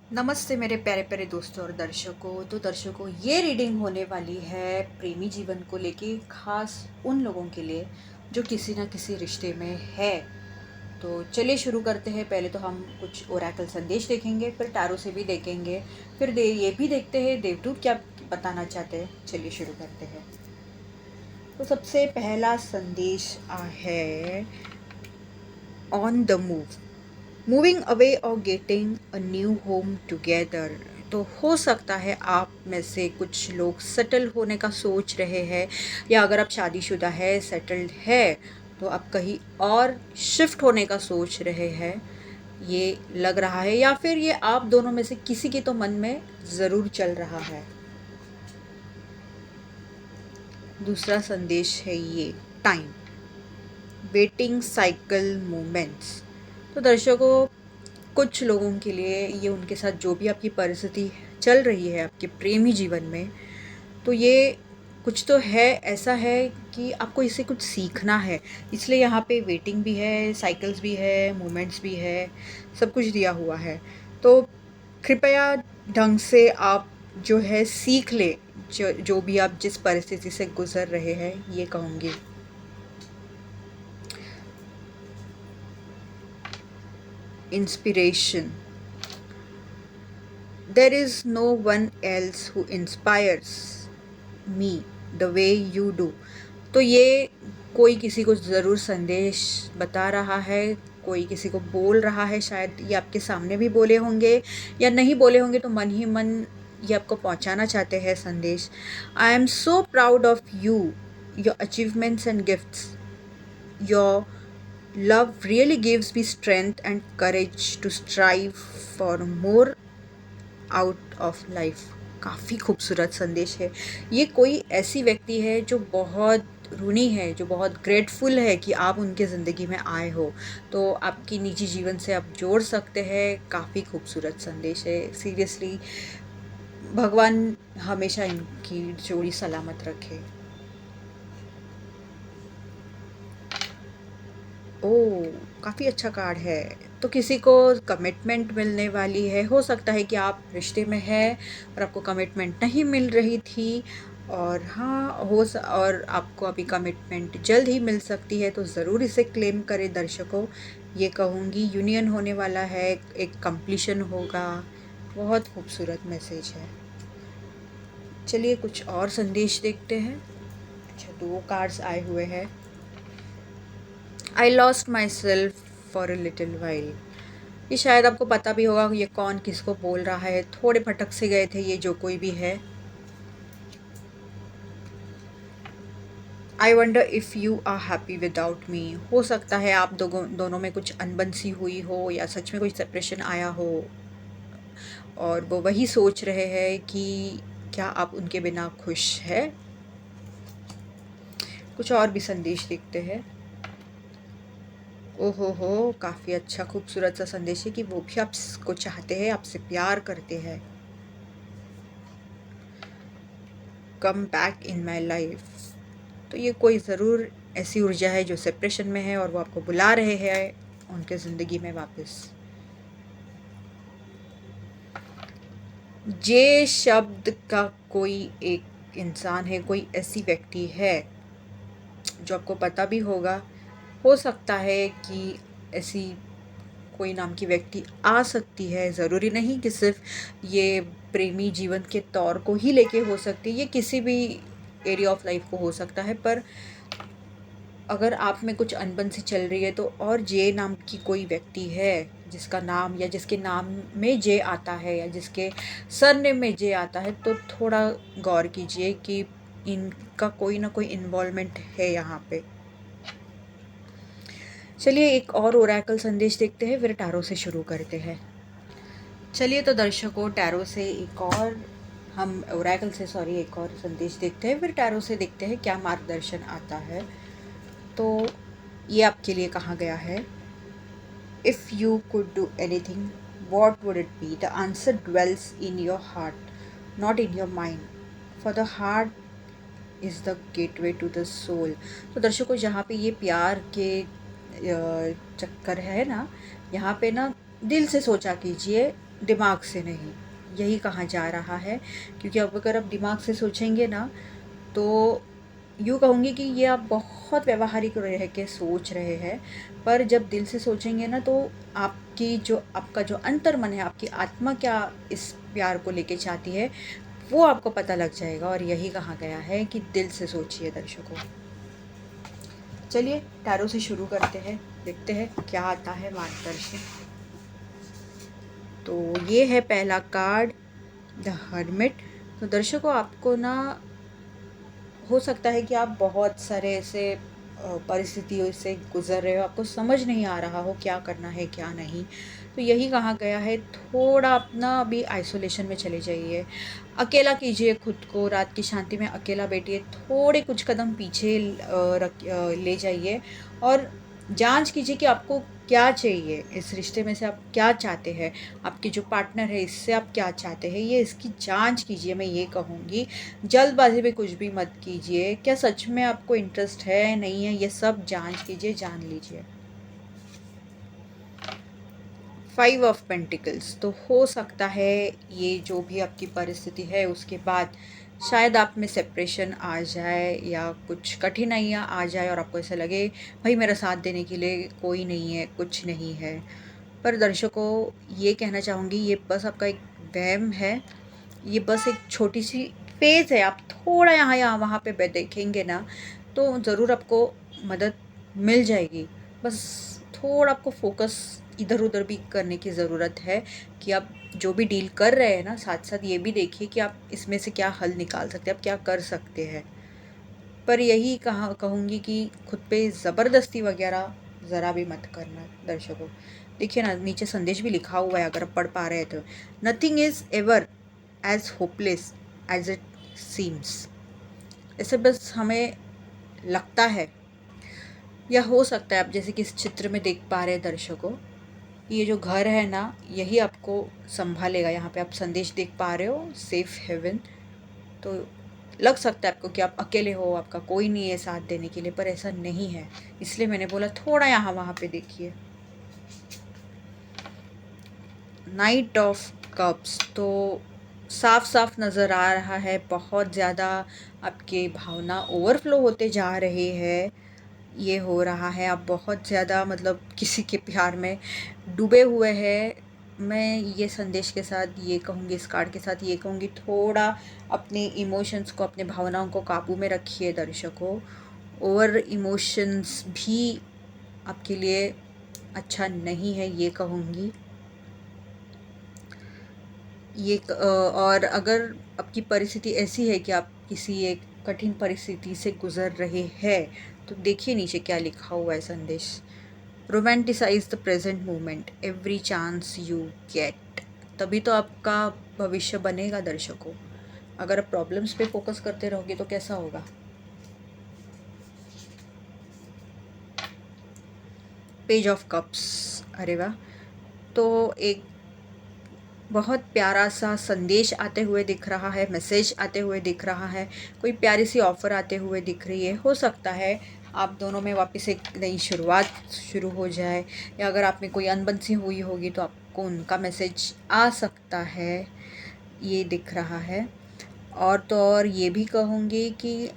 नमस्ते मेरे प्यारे प्यारे दोस्तों और दर्शकों ये रीडिंग होने वाली है प्रेमी जीवन को लेके, खास उन लोगों के लिए जो किसी ना किसी रिश्ते में है। तो चलिए शुरू करते हैं। पहले तो हम कुछ ओरेकल संदेश देखेंगे, फिर टैरो से भी देखेंगे, फिर ये भी देखते हैं देवदूत क्या बताना चाहते हैं। चलिए शुरू करते हैं। तो सबसे पहला संदेश है on the move, moving away और getting a new home together. तो हो सकता है आप में से कुछ लोग सेटल होने का सोच रहे हैं, या अगर आप शादीशुदा है, सेटल्ड है, तो आप कहीं और शिफ्ट होने का सोच रहे हैं, ये लग रहा है। या फिर ये आप दोनों में से किसी के तो मन में ज़रूर चल रहा है। दूसरा संदेश है ये टाइम, वेटिंग साइकिल मोमेंट्स। तो दर्शकों, कुछ लोगों के लिए ये उनके साथ जो भी आपकी परिस्थिति चल रही है आपके प्रेमी जीवन में, तो ये कुछ तो है, ऐसा है कि आपको इससे कुछ सीखना है। इसलिए यहाँ पे वेटिंग भी है, साइकिल्स भी है, मोमेंट्स भी है, सब कुछ दिया हुआ है। तो कृपया ढंग से आप जो है सीख ले, जो भी आप जिस परिस्थिति से गुजर रहे हैं, ये कहूँगी। Inspiration, there is no one else who inspires me the way you do। तो ये कोई किसी को ज़रूर संदेश बता रहा है, कोई किसी को बोल रहा है। शायद ये आपके सामने भी बोले होंगे, या नहीं बोले होंगे तो मन ही मन ये आपको पहुंचाना चाहते हैं संदेश। I am so proud of you, your achievements and gifts, your love really gives me strength and courage to strive for more out of life. काफ़ी खूबसूरत संदेश है। ये कोई ऐसी व्यक्ति है जो बहुत ऋणी है, जो बहुत ग्रेटफुल है कि आप उनके ज़िंदगी में आए हो, तो आपकी निजी जीवन से आप जोड़ सकते हैं। काफ़ी खूबसूरत संदेश है। सीरियसली भगवान हमेशा इनकी जोड़ी सलामत रखे। ओह! काफ़ी अच्छा कार्ड है। तो किसी को कमिटमेंट मिलने वाली है। हो सकता है कि आप रिश्ते में हैं और आपको कमिटमेंट नहीं मिल रही थी, और हाँ, और आपको अभी कमिटमेंट जल्द ही मिल सकती है, तो ज़रूर इसे क्लेम करें दर्शकों। ये कहूँगी यूनियन होने वाला है, एक कंप्लीशन होगा। बहुत खूबसूरत मैसेज है। चलिए कुछ और संदेश देखते हैं। अच्छा, 2 कार्ड्स आए हुए हैं। I lost my self for a little while. ये शायद आपको पता भी होगा ये कौन किसको बोल रहा है। थोड़े भटक से गए थे ये जो कोई भी है। I wonder if you are happy without me. हो सकता है आप दोनों में कुछ अनबन सी हुई हो, या सच में कोई सेपरेशन आया हो, और वो वही सोच रहे हैं कि क्या आप उनके बिना खुश है। कुछ और भी संदेश देखते हैं। ओहो हो, काफ़ी अच्छा खूबसूरत सा संदेश है कि वो भी आपको चाहते हैं, आपसे प्यार करते हैं। Come back in my life. तो ये कोई ज़रूर ऐसी ऊर्जा है जो सेपरेशन में है, और वो आपको बुला रहे हैं उनके ज़िंदगी में वापस। जे शब्द का कोई एक इंसान है, कोई ऐसी व्यक्ति है जो आपको पता भी होगा। हो सकता है कि ऐसी कोई नाम की व्यक्ति आ सकती है। ज़रूरी नहीं कि सिर्फ ये प्रेमी जीवन के तौर को ही लेके हो सकती है, ये किसी भी एरिया ऑफ लाइफ को हो सकता है। पर अगर आप में कुछ अनबन सी चल रही है, तो और जे नाम की कोई व्यक्ति है जिसका नाम, या जिसके नाम में जे आता है, या जिसके सरनेम में जे आता है, तो थोड़ा गौर कीजिए कि इनका कोई ना कोई इन्वॉल्वमेंट है यहाँ पे। चलिए एक और ओरेकल संदेश देखते हैं, फिर टैरो से शुरू करते हैं। चलिए तो दर्शकों, टैरो से एक और हम ओरेकल से एक और संदेश देखते हैं, फिर टैरो से देखते हैं क्या मार्गदर्शन आता है। तो ये आपके लिए कहा गया है। If you could do anything, what would it be? The answer dwells in your heart, not in your mind, for the heart is the gateway to the soul. तो दर्शकों, जहाँ पे ये प्यार के चक्कर है ना, यहाँ पे ना दिल से सोचा कीजिए दिमाग से नहीं, यही कहा जा रहा है। क्योंकि अब अगर आप दिमाग से सोचेंगे ना, तो यूँ कहूँगी कि ये आप बहुत व्यावहारिक रह के सोच रहे हैं। पर जब दिल से सोचेंगे ना, तो आपका जो अंतर्मन है, आपकी आत्मा क्या इस प्यार को लेके चाहती है, वो आपको पता लग जाएगा। और यही कहा गया है कि दिल से सोचिए दर्शकों। चलिए टैरो से शुरू करते हैं, देखते हैं क्या आता है मार्गदर्शन। तो ये है पहला कार्ड, द हर्मिट। तो दर्शकों, आपको ना हो सकता है कि आप बहुत सारे ऐसे परिस्थितियों से गुजर रहे हो, आपको समझ नहीं आ रहा हो क्या करना है क्या नहीं। तो यही कहा गया है, थोड़ा अपना अभी आइसोलेशन में चले जाइए, अकेला कीजिए खुद को, रात की शांति में अकेला बैठिए, थोड़े कुछ कदम पीछे ले जाइए और जांच कीजिए कि आपको क्या चाहिए, इस रिश्ते में से आप क्या चाहते हैं, आपके जो पार्टनर है इससे आप क्या चाहते हैं, ये इसकी जांच कीजिए। मैं ये कहूँगी, जल्दबाजी में कुछ भी मत कीजिए। क्या सच में आपको इंटरेस्ट है नहीं है, ये सब जांच कीजिए, जान लीजिए। 5 ऑफ पेंटिकल्स, तो हो सकता है ये जो भी आपकी परिस्थिति है उसके बाद शायद आप में सेपरेशन आ जाए या कुछ कठिनाइयाँ आ जाए और आपको ऐसा लगे भाई मेरा साथ देने के लिए कोई नहीं है, कुछ नहीं है। पर दर्शकों, ये कहना चाहूँगी, ये बस आपका एक वहम है, ये बस एक छोटी सी फेज़ है। आप थोड़ा यहाँ वहाँ पे देखेंगे ना, तो ज़रूर आपको मदद मिल जाएगी। बस थोड़ा आपको फोकस इधर उधर भी करने की ज़रूरत है कि आप जो भी डील कर रहे हैं ना, साथ साथ ये भी देखिए कि आप इसमें से क्या हल निकाल सकते हैं, आप क्या कर सकते हैं। पर यही कहूँगी कि खुद पे ज़बरदस्ती वगैरह ज़रा भी मत करना दर्शकों। देखिए ना, नीचे संदेश भी लिखा हुआ है, अगर आप पढ़ पा रहे हैं तो, nothing is ever as hopeless as it seems. ऐसे बस हमें लगता है, या हो सकता है आप जैसे कि इस चित्र में देख पा रहे हैं दर्शकों, ये जो घर है ना, यही आपको संभालेगा। यहाँ पे आप संदेश देख पा रहे हो, सेफ हेवन। तो लग सकता है आपको कि आप अकेले हो, आपका कोई नहीं है साथ देने के लिए, पर ऐसा नहीं है। इसलिए मैंने बोला थोड़ा यहाँ वहाँ पे देखिए। नाइट ऑफ कप्स, तो साफ साफ नज़र आ रहा है बहुत ज़्यादा आपके भावना ओवरफ्लो होते जा रहे हैं। ये हो रहा है, आप बहुत ज़्यादा मतलब किसी के प्यार में डूबे हुए हैं। मैं ये संदेश के साथ ये कहूँगी, इस कार्ड के साथ ये कहूँगी, थोड़ा अपने इमोशंस को, अपने भावनाओं को काबू में रखिए दर्शकों। ओवर इमोशंस भी आपके लिए अच्छा नहीं है, ये कहूँगी। और अगर आपकी परिस्थिति ऐसी है कि आप किसी एक कठिन परिस्थिति से गुजर रहे हैं, तो देखिए नीचे क्या लिखा हुआ है संदेश। Romanticise the present moment every chance you get. तभी तो आपका भविष्य बनेगा दर्शकों। अगर आप प्रॉब्लम्स पे फोकस करते रहोगे तो कैसा होगा। पेज ऑफ कप्स, अरे वाह। तो एक बहुत प्यारा सा संदेश आते हुए दिख रहा है, मैसेज आते हुए दिख रहा है, कोई प्यारी सी ऑफ़र आते हुए दिख रही है। हो सकता है आप दोनों में वापस एक नई शुरुआत शुरू हो जाए, या अगर आप में कोई अनबन सी हुई होगी तो आपको उनका मैसेज आ सकता है, ये दिख रहा है। और तो और ये भी कहूँगी कि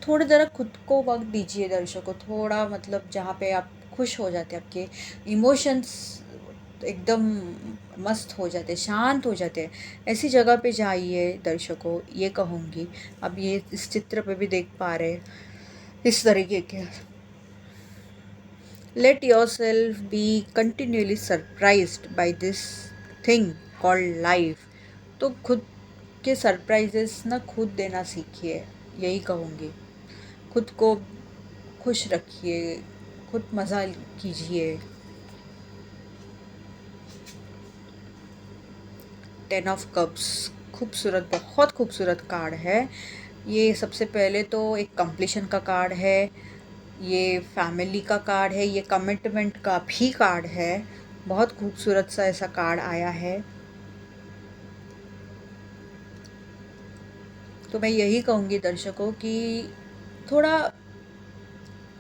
थोड़ी ज़रा खुद को वक्त दीजिए दर्शकों, थोड़ा मतलब जहाँ पे आप खुश हो जाते हैं, आपके इमोशंस एकदम मस्त हो जाते, शांत हो जाते हैं, ऐसी जगह पे जाइए दर्शकों, ये कहूँगी। अब ये इस चित्र पे भी देख पा रहे हैं इस तरीके के। Let yourself be continually surprised by this thing called life. तो खुद के सरप्राइजेस ना खुद देना सीखिए, यही कहूँगी। खुद को खुश रखिए, खुद मज़ा कीजिए। 10 ऑफ कप्स, खूबसूरत, बहुत खूबसूरत कार्ड है ये। सबसे पहले तो एक कंप्लीशन का कार्ड है, ये फैमिली का कार्ड है, ये कमिटमेंट का भी कार्ड है। बहुत खूबसूरत सा ऐसा कार्ड आया है। तो मैं यही कहूँगी दर्शकों कि थोड़ा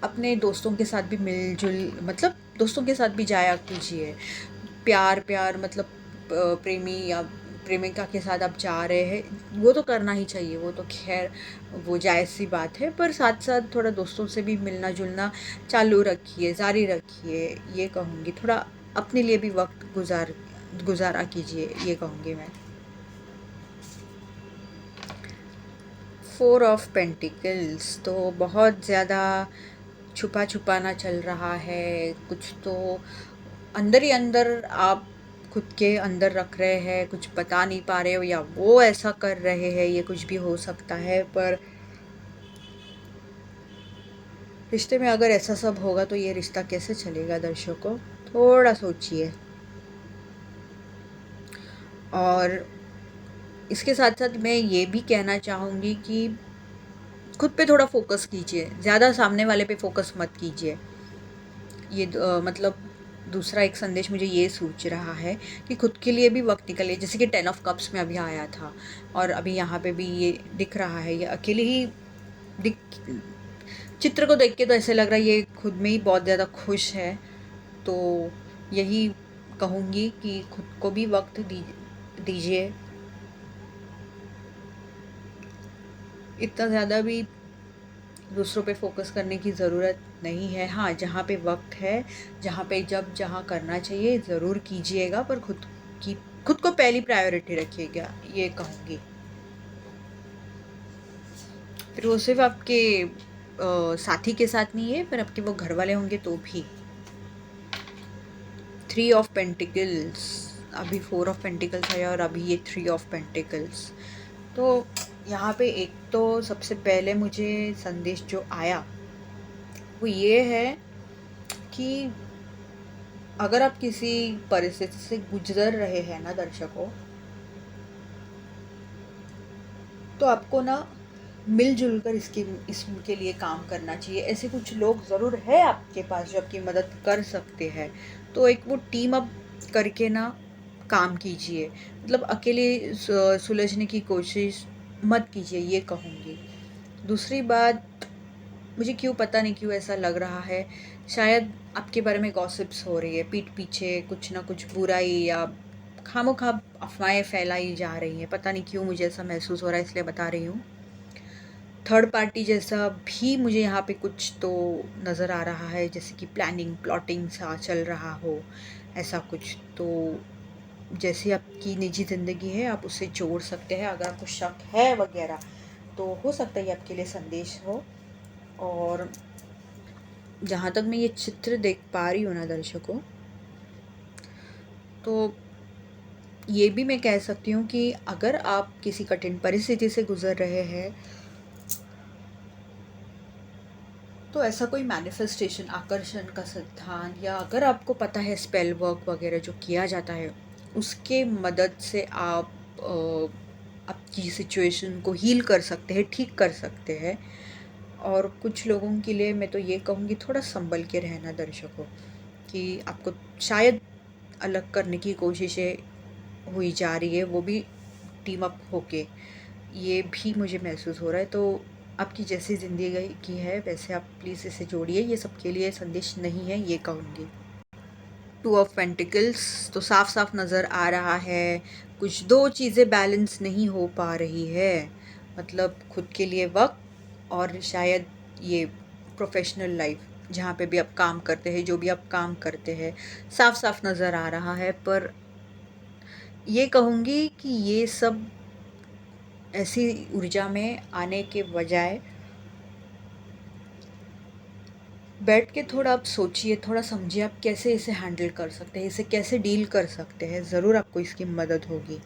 अपने दोस्तों के साथ भी मिलजुल, मतलब दोस्तों के साथ भी जाया कीजिए। प्यार प्यार मतलब प्रेमी या प्रेमिका के साथ आप जा रहे हैं, वो तो करना ही चाहिए, वो तो खैर वो जायज़ सी बात है, पर साथ साथ थोड़ा दोस्तों से भी मिलना जुलना चालू रखिए, जारी रखिए, ये कहूँगी। थोड़ा अपने लिए भी वक्त गुजारा कीजिए, ये कहूँगी मैं। 4 ऑफ पेंटिकल्स तो बहुत ज़्यादा छुपा छुपाना चल रहा है, कुछ तो अंदर ही अंदर आप खुद के अंदर रख रहे हैं, कुछ बता नहीं पा रहे हो, या वो ऐसा कर रहे हैं, ये कुछ भी हो सकता है। पर रिश्ते में अगर ऐसा सब होगा तो ये रिश्ता कैसे चलेगा दर्शकों? थोड़ा सोचिए। और इसके साथ साथ मैं ये भी कहना चाहूँगी कि खुद पे थोड़ा फोकस कीजिए, ज़्यादा सामने वाले पे फोकस मत कीजिए। ये मतलब दूसरा एक संदेश मुझे ये सूझ रहा है कि खुद के लिए भी वक्त निकालिए। जैसे कि 10 ऑफ कप्स में अभी आया था और अभी यहाँ पे भी ये दिख रहा है, ये अकेले ही दिख, चित्र को देख के तो ऐसे लग रहा है ये खुद में ही बहुत ज़्यादा खुश है। तो यही कहूँगी कि खुद को भी वक्त दीजिए, इतना ज़्यादा भी दूसरों पे फोकस करने की ज़रूरत नहीं है। हाँ, जहाँ पे वक्त है, जहाँ पे जहाँ करना चाहिए ज़रूर कीजिएगा, पर खुद को पहली प्रायोरिटी रखिएगा, ये कहूँगी। फिर वो सिर्फ आपके साथी के साथ नहीं है, पर आपके वो घर वाले होंगे तो भी। 3 ऑफ पेंटिकल्स, अभी 4 ऑफ पेंटिकल्स है और अभी ये 3 ऑफ पेंटिकल्स। तो यहाँ पे एक तो सबसे पहले मुझे संदेश जो आया वो ये है कि अगर आप किसी परिस्थिति से गुजर रहे हैं ना दर्शकों, तो आपको ना मिलजुल कर इसके लिए काम करना चाहिए। ऐसे कुछ लोग ज़रूर है आपके पास जो आपकी मदद कर सकते हैं, तो एक वो टीम अप करके ना काम कीजिए। मतलब अकेले सुलझने की कोशिश मत कीजिए, ये कहूँगी। दूसरी बात, मुझे क्यों पता नहीं क्यों ऐसा लग रहा है, शायद आपके बारे में गॉसिप्स हो रही है, पीठ पीछे कुछ ना कुछ बुराई या खामोखा अफवाहें फैलाई जा रही हैं। पता नहीं क्यों मुझे ऐसा महसूस हो रहा है, इसलिए बता रही हूँ। थर्ड पार्टी जैसा भी मुझे यहाँ पे कुछ तो नज़र आ रहा है, जैसे कि प्लानिंग प्लॉटिंग सा चल रहा हो, ऐसा कुछ। तो जैसे आपकी निजी ज़िंदगी है, आप उसे जोड़ सकते हैं। अगर आपको शक है वगैरह तो हो सकता है ये आपके लिए संदेश हो। और जहाँ तक मैं ये चित्र देख पा रही हूँ ना दर्शकों, तो ये भी मैं कह सकती हूँ कि अगर आप किसी कठिन परिस्थिति से गुजर रहे हैं, तो ऐसा कोई मैनिफेस्टेशन, आकर्षण का सिद्धांत, या अगर आपको पता है स्पेल वर्क वगैरह जो किया जाता है, उसके मदद से आप आपकी सिचुएशन को हील कर सकते हैं, ठीक कर सकते हैं। और कुछ लोगों के लिए मैं तो ये कहूँगी थोड़ा संभल के रहना दर्शकों, कि आपको शायद अलग करने की कोशिशें हुई जा रही है, वो भी टीम अप होके, ये भी मुझे महसूस हो रहा है। तो आपकी जैसी ज़िंदगी की है वैसे आप प्लीज़ इसे जोड़िए, ये सबके लिए संदेश नहीं है, ये कहूँगी। 2 ऑफ पेंटिकल्स तो साफ साफ नज़र आ रहा है, कुछ दो चीज़ें बैलेंस नहीं हो पा रही है। मतलब खुद के लिए वक्त और शायद ये प्रोफेशनल लाइफ, जहाँ पे भी आप काम करते हैं, जो भी आप काम करते हैं, साफ साफ नज़र आ रहा है। पर ये कहूँगी कि ये सब ऐसी ऊर्जा में आने के बजाय बैठ के थोड़ा आप सोचिए, थोड़ा समझिए आप कैसे इसे हैंडल कर सकते हैं, इसे कैसे डील कर सकते हैं, ज़रूर आपको इसकी मदद होगी।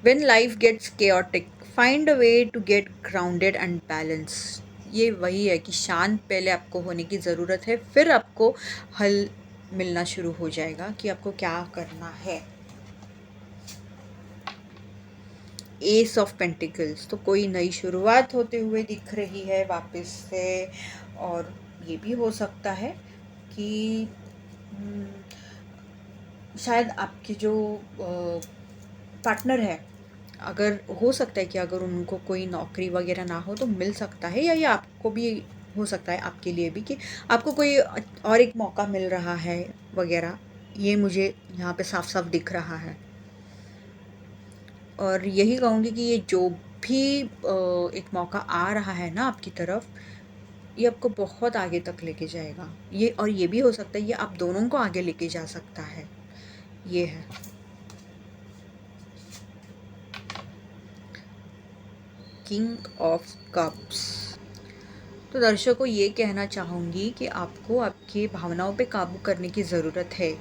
When life gets chaotic, find a way to get grounded and balanced. ये वही है कि शांत पहले आपको होने की ज़रूरत है, फिर आपको हल मिलना शुरू हो जाएगा कि आपको क्या करना है। एस ऑफ पेंटिकल्स तो कोई नई शुरुआत होते हुए दिख रही है वापस से। और ये भी हो सकता है कि शायद आपके जो पार्टनर है, अगर हो सकता है कि अगर उनको कोई नौकरी वगैरह ना हो तो मिल सकता है, या ये आपको भी हो सकता है, आपके लिए भी, कि आपको कोई और एक मौका मिल रहा है वगैरह, ये मुझे यहाँ पे साफ साफ दिख रहा है। और यही कहूँगी कि ये जो भी एक मौका आ रहा है ना आपकी तरफ, ये आपको बहुत आगे तक लेके जाएगा। ये और ये भी हो सकता है ये आप दोनों को आगे लेके जा सकता है। ये है किंग ऑफ कप्स। तो दर्शकों ये कहना चाहूँगी कि आपको आपकी भावनाओं पे काबू करने की ज़रूरत है।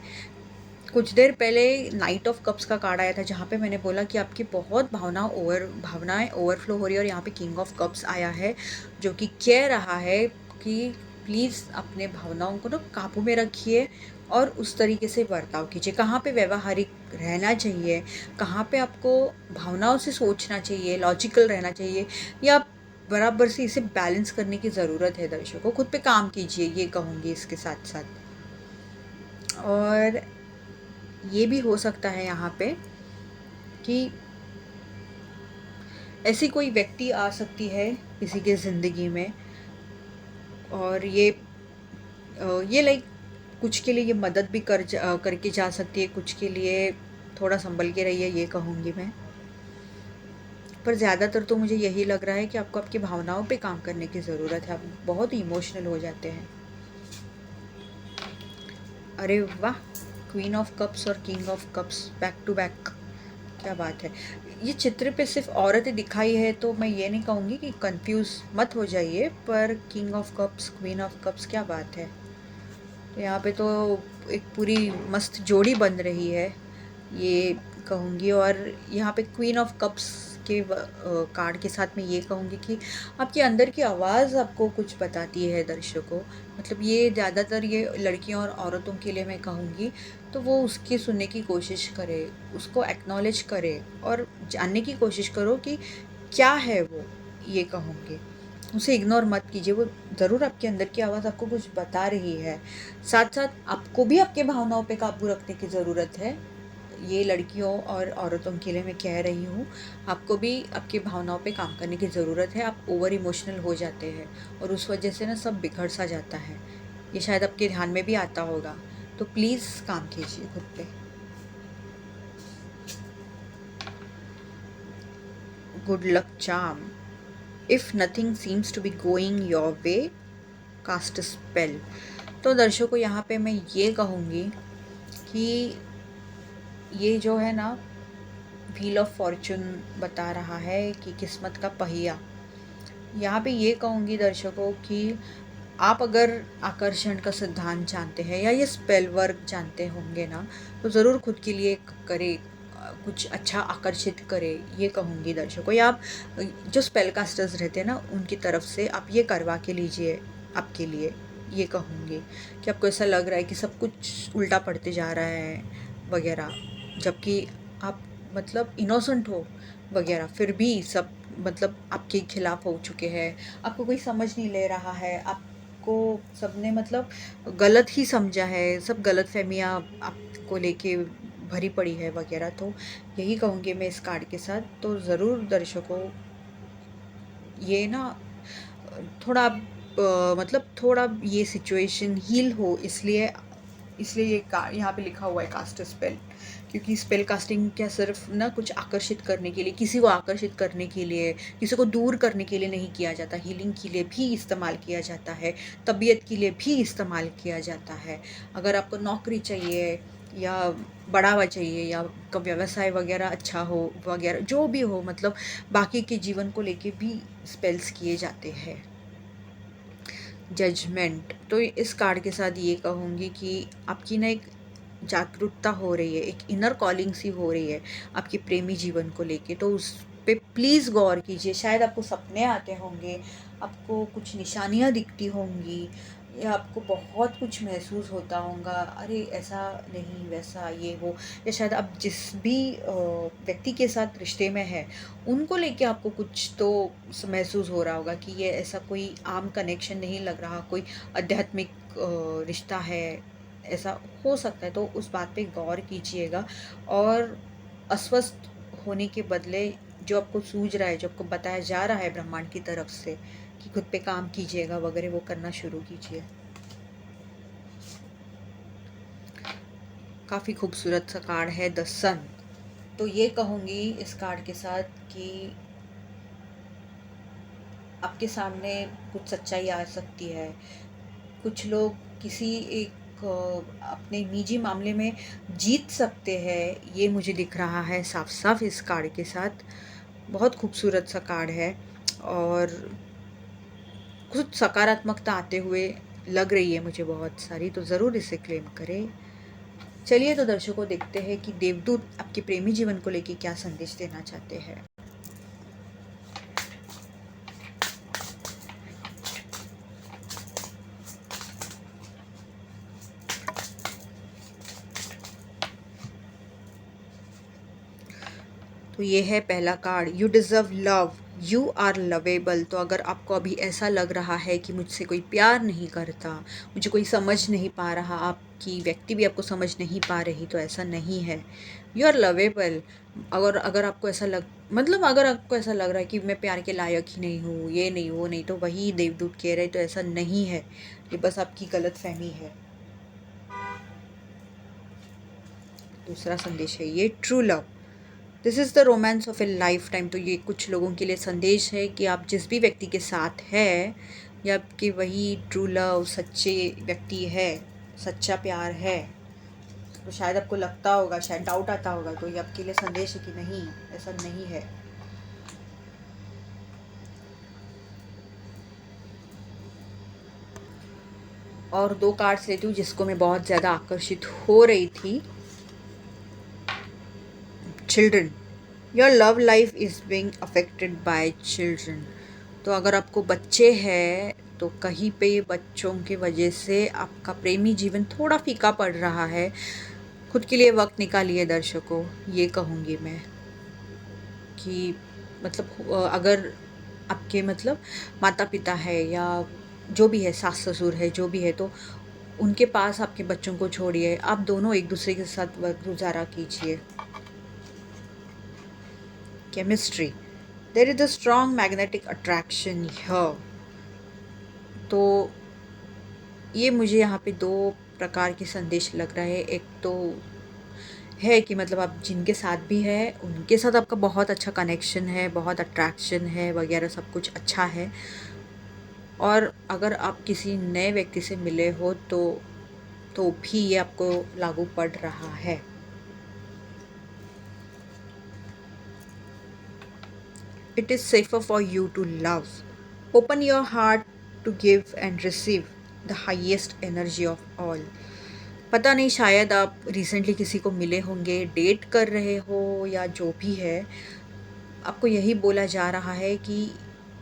कुछ देर पहले नाइट ऑफ कप्स का कार्ड आया था जहाँ पे मैंने बोला कि आपकी बहुत भावनाएं ओवरफ्लो हो रही है, और यहाँ पे किंग ऑफ कप्स आया है जो कि कह रहा है कि प्लीज़ अपने भावनाओं को ना काबू में रखिए और उस तरीके से बर्ताव कीजिए। कहाँ पे व्यवहारिक रहना चाहिए, कहाँ पे आपको भावनाओं से सोचना चाहिए, लॉजिकल रहना चाहिए, या बराबर से इसे बैलेंस करने की ज़रूरत है। दर्शकों खुद पे काम कीजिए, ये कहूँगी इसके साथ साथ। और ये भी हो सकता है यहाँ पे कि ऐसी कोई व्यक्ति आ सकती है किसी के ज़िंदगी में, और ये लाइक कुछ के लिए ये मदद भी करके जा सकती है, कुछ के लिए थोड़ा संभल के रहिए, ये कहूँगी मैं। पर ज़्यादातर तो मुझे यही लग रहा है कि आपको आपकी भावनाओं पे काम करने की ज़रूरत है। आप बहुत इमोशनल हो जाते हैं। अरे वाह, क्वीन ऑफ कप्स और king of cups back to back, क्या बात है। ये चित्र पे सिर्फ औरतें दिखाई है तो मैं ये नहीं कहूँगी कि कंफ्यूज मत हो जाइए, पर king of cups queen of cups, क्या बात है। तो यहाँ पे तो एक पूरी मस्त जोड़ी बन रही है, ये कहूँगी। और यहाँ पे क्वीन ऑफ कप्स के कार्ड के साथ मैं ये कहूँगी कि आपके अंदर की आवाज़ आपको कुछ बताती है दर्शकों। मतलब ये ज़्यादातर ये लड़कियों और औरतों के लिए मैं कहूँगी, तो वो उसकी सुनने की कोशिश करे, उसको एक्नॉलेज करे और जानने की कोशिश करो कि क्या है वो, ये कहूँगी। उसे इग्नोर मत कीजिए, वो ज़रूर आपके अंदर की आवाज़ आपको कुछ बता रही है। साथ साथ आपको भी आपके भावनाओं पे काबू रखने की ज़रूरत है। ये लड़कियों और औरतों के लिए मैं कह रही हूँ, आपको भी आपकी भावनाओं पे काम करने की ज़रूरत है। आप ओवर इमोशनल हो जाते हैं और उस वजह से ना सब बिखर सा जाता है। ये शायद आपके ध्यान में भी आता होगा, तो प्लीज़ काम कीजिए खुद पे। Good luck charm. If nothing seems to be going your way, cast spell. तो दर्शकों यहाँ पे मैं ये कहूँगी कि ये जो है ना, व्हील ऑफ फॉर्चून बता रहा है कि किस्मत का पहिया। यहाँ पे ये कहूँगी दर्शकों कि आप अगर आकर्षण का सिद्धांत जानते हैं या ये स्पेल वर्क जानते होंगे ना, तो ज़रूर खुद के लिए करें, कुछ अच्छा आकर्षित करें, ये कहूँगी दर्शकों। या आप जो स्पेल कास्टर्स रहते हैं ना, उनकी तरफ से आप ये करवा के लीजिए आपके लिए, ये कहूँगी। कि आपको ऐसा लग रहा है कि सब कुछ उल्टा पड़ते जा रहा है वगैरह, जबकि आप मतलब इनोसेंट हो वगैरह, फिर भी सब मतलब आपके खिलाफ हो चुके हैं, आपको कोई समझ नहीं ले रहा है, आपको सबने मतलब गलत ही समझा है, सब गलत फहमियाँ आपको लेके भरी पड़ी है वगैरह। तो यही कहूँगी मैं इस कार्ड के साथ। तो ज़रूर दर्शकों ये ना थोड़ा मतलब थोड़ा ये सिचुएशन हील हो, इसलिए ये यहाँ पे लिखा हुआ है कास्ट स्पेल। क्योंकि स्पेल कास्टिंग क्या सिर्फ ना कुछ आकर्षित करने के लिए, किसी को आकर्षित करने के लिए, किसी को दूर करने के लिए नहीं किया जाता, हीलिंग के लिए भी इस्तेमाल किया जाता है, तबीयत के लिए भी इस्तेमाल किया जाता है। अगर आपको नौकरी चाहिए या बढ़ावा चाहिए या आपका व्यवसाय वगैरह अच्छा हो वगैरह, जो भी हो, मतलब बाकी के जीवन को लेके भी स्पेल्स किए जाते हैं। जजमेंट। तो इस कार्ड के साथ ये कहूँगी कि आपकी ना एक जागरूकता हो रही है, एक इनर कॉलिंग सी हो रही है आपके प्रेमी जीवन को लेके, तो उस पे प्लीज़ गौर कीजिए। शायद आपको सपने आते होंगे, आपको कुछ निशानियाँ दिखती होंगी, या आपको बहुत कुछ महसूस होता होगा, अरे ऐसा नहीं वैसा ये वो, या शायद आप जिस भी व्यक्ति के साथ रिश्ते में है उनको लेके आपको कुछ तो महसूस हो रहा होगा कि ये ऐसा कोई आम कनेक्शन नहीं लग रहा, कोई आध्यात्मिक रिश्ता है, ऐसा हो सकता है। तो उस बात पे गौर कीजिएगा और अस्वस्थ होने के बदले जो आपको सूझ रहा है, जो आपको बताया जा रहा है ब्रह्मांड की तरफ से कि खुद पे काम कीजिएगा वगैरह, वो करना शुरू कीजिए। काफ़ी खूबसूरत सा कार्ड है द सन। तो ये कहूँगी इस कार्ड के साथ कि आपके सामने कुछ सच्चाई आ सकती है। कुछ लोग किसी एक अपने निजी मामले में जीत सकते हैं, ये मुझे दिख रहा है साफ साफ इस कार्ड के साथ। बहुत खूबसूरत सा कार्ड है और कुछ सकारात्मकता आते हुए लग रही है मुझे बहुत सारी, तो ज़रूर इसे क्लेम करें। चलिए तो दर्शकों देखते हैं कि देवदूत आपके प्रेमी जीवन को लेकर क्या संदेश देना चाहते हैं। तो ये है पहला card, you deserve love, you are lovable. तो अगर आपको अभी ऐसा लग रहा है कि मुझसे कोई प्यार नहीं करता, मुझे कोई समझ नहीं पा रहा, आपकी व्यक्ति भी आपको समझ नहीं पा रही, तो ऐसा नहीं है। You are lovable. अगर आपको ऐसा अगर आपको ऐसा लग रहा है कि मैं प्यार के लायक ही नहीं हूँ, ये नहीं वो नहीं, तो वही देवदूत कह रहे, तो ऐसा नहीं है, ये बस आपकी गलतफहमी है। दूसरा संदेश है ये true love, this is the romance of A life time. तो ये कुछ लोगों के लिए संदेश है कि आप जिस भी व्यक्ति के साथ है, या आपके वही ट्रू लव, सच्चे व्यक्ति है, सच्चा प्यार है। तो शायद आपको लगता होगा, शायद डाउट आता होगा, तो ये आपके लिए संदेश है कि नहीं, ऐसा नहीं है। और दो कार्ड्स लेती हूँ जिसको मैं बहुत ज़्यादा आकर्षित हो रही थी। Children, your love life is being affected by children. तो अगर आपको बच्चे हैं तो कहीं पे बच्चों की वजह से आपका प्रेमी जीवन थोड़ा फीका पड़ रहा है। खुद के लिए वक्त निकालिए दर्शकों, ये कहूँगी मैं कि अगर आपके माता पिता है या जो भी है, सास ससुर है, जो भी है, तो उनके पास आपके बच्चों को छोड़िए, आप दोनों एक दूसरे के साथ वक्त गुजारा कीजिए। Chemistry, there is a strong magnetic attraction here. तो ये मुझे यहाँ पे दो प्रकार के संदेश लग रहा है। एक तो है कि आप जिनके साथ भी है उनके साथ आपका बहुत अच्छा कनेक्शन है, बहुत अट्रैक्शन है वगैरह, सब कुछ अच्छा है। और अगर आप किसी नए व्यक्ति से मिले हो तो भी ये आपको लागू पड़ रहा है। It is safer for you to love. Open your heart to give and receive the highest energy of all. पता नहीं, शायद आप रिसेंटली किसी को मिले होंगे, डेट कर रहे हो या जो भी है, आपको यही बोला जा रहा है कि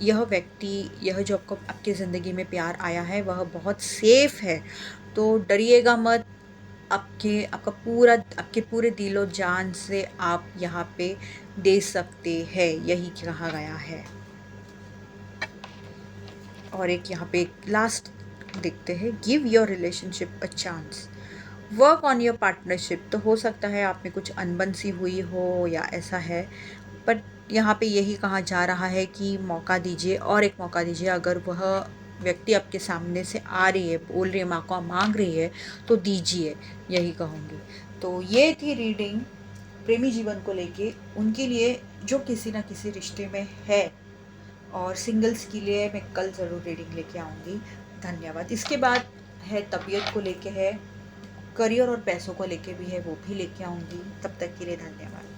यह व्यक्ति, यह जो आपको आपकी ज़िंदगी में प्यार आया है, वह बहुत सेफ है। तो डरिएगा मत, आपके पूरे दिलो जान से आप यहाँ पे दे सकते हैं, यही कहा गया है। और एक यहाँ पे लास्ट देखते हैं, give your relationship a chance, work on your partnership. तो हो सकता है आप में कुछ अनबन सी हुई हो या ऐसा है, बट यहाँ पे यही कहा जा रहा है कि मौका दीजिए और एक मौका दीजिए। अगर वह व्यक्ति आपके सामने से आ रही है, बोल रही है, मौका मांग रही है, तो दीजिए, यही कहूँगी। तो ये थी रीडिंग प्रेमी जीवन को लेके, उनके लिए जो किसी ना किसी रिश्ते में है। और सिंगल्स के लिए मैं कल ज़रूर रीडिंग लेके आऊँगी। धन्यवाद। इसके बाद है तबीयत को लेके है, करियर और पैसों को लेके भी है, वो भी लेके आऊँगी। तब तक के लिए धन्यवाद।